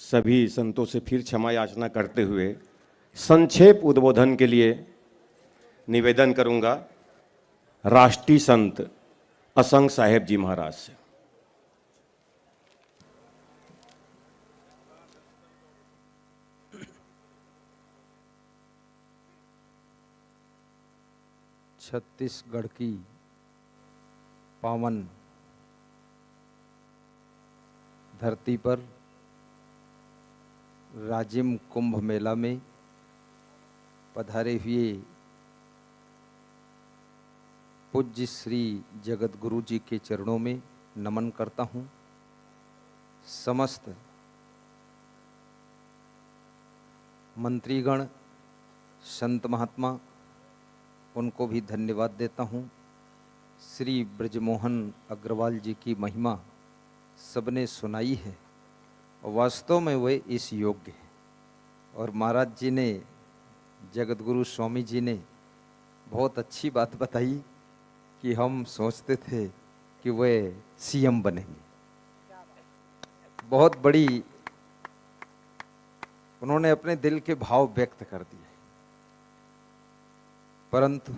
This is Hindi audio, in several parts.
सभी संतों से फिर क्षमा याचना करते हुए संक्षेप उद्बोधन के लिए निवेदन करूंगा राष्ट्रीय संत असंग साहेब जी महाराज से। छत्तीसगढ़ की पावन धरती पर राजिम कुंभ मेला में पधारे हुए पूज्य श्री जगत गुरु जी के चरणों में नमन करता हूँ। समस्त मंत्रीगण, संत महात्मा, उनको भी धन्यवाद देता हूँ। श्री ब्रजमोहन अग्रवाल जी की महिमा सबने सुनाई है और वास्तव में वे इस योग्य है। और महाराज जी ने, जगत गुरु स्वामी जी ने बहुत अच्छी बात बताई कि हम सोचते थे कि वे सीएम बनेंगे। बहुत बड़ी उन्होंने अपने दिल के भाव व्यक्त कर दिए, परंतु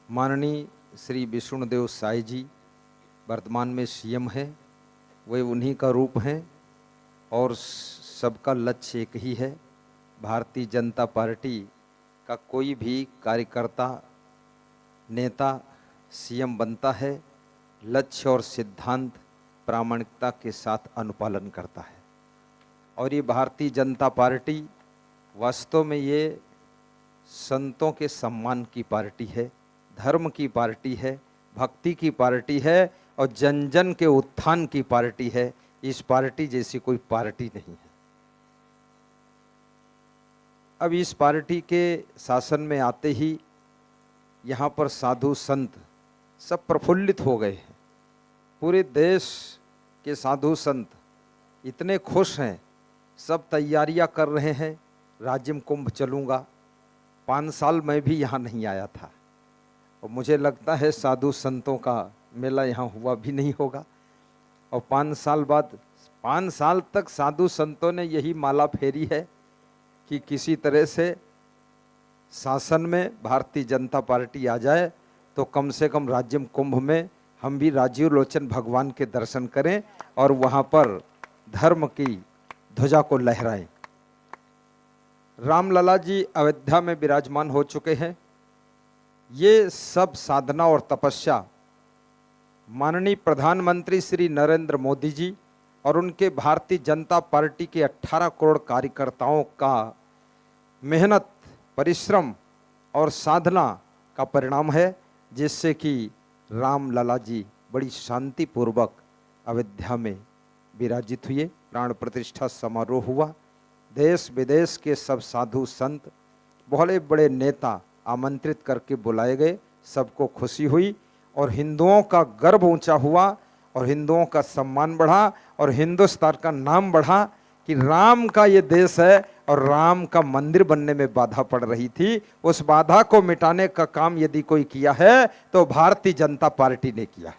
माननीय श्री विष्णुदेव साई जी वर्तमान में सीएम है, वे उन्हीं का रूप हैं और सबका लक्ष्य एक ही है। भारतीय जनता पार्टी का कोई भी कार्यकर्ता, नेता सीएम बनता है, लक्ष्य और सिद्धांत प्रामाणिकता के साथ अनुपालन करता है। और ये भारतीय जनता पार्टी वास्तव में ये संतों के सम्मान की पार्टी है, धर्म की पार्टी है, भक्ति की पार्टी है और जन जन के उत्थान की पार्टी है। इस पार्टी जैसी कोई पार्टी नहीं है। अब इस पार्टी के शासन में आते ही यहाँ पर साधु संत सब प्रफुल्लित हो गए हैं। पूरे देश के साधु संत इतने खुश हैं, सब तैयारियां कर रहे हैं। राजिम कुंभ चलूँगा। 5 साल मैं भी यहाँ नहीं आया था और मुझे लगता है साधु संतों का मेला यहाँ हुआ भी नहीं होगा। और 5 साल बाद, 5 साल तक साधु संतों ने यही माला फेरी है कि किसी तरह से शासन में भारतीय जनता पार्टी आ जाए तो कम से कम राजिम कुंभ में हम भी राजीव लोचन भगवान के दर्शन करें और वहाँ पर धर्म की ध्वजा को लहराएं। रामलला जी अयोध्या में विराजमान हो चुके हैं। ये सब साधना और तपस्या माननीय प्रधानमंत्री श्री नरेंद्र मोदी जी और उनके भारतीय जनता पार्टी के 18 करोड़ कार्यकर्ताओं का मेहनत, परिश्रम और साधना का परिणाम है, जिससे कि रामलला जी बड़ी शांतिपूर्वक अयोध्या में विराजित हुए। प्राण प्रतिष्ठा समारोह हुआ। देश विदेश के सब साधु संत, बड़े बड़े नेता आमंत्रित करके बुलाए गए। सबको खुशी हुई और हिंदुओं का गर्व ऊंचा हुआ और हिंदुओं का सम्मान बढ़ा और हिंदुस्तान का नाम बढ़ा कि राम का ये देश है। और राम का मंदिर बनने में बाधा पड़ रही थी, उस बाधा को मिटाने का काम यदि कोई किया है तो भारतीय जनता पार्टी ने किया है।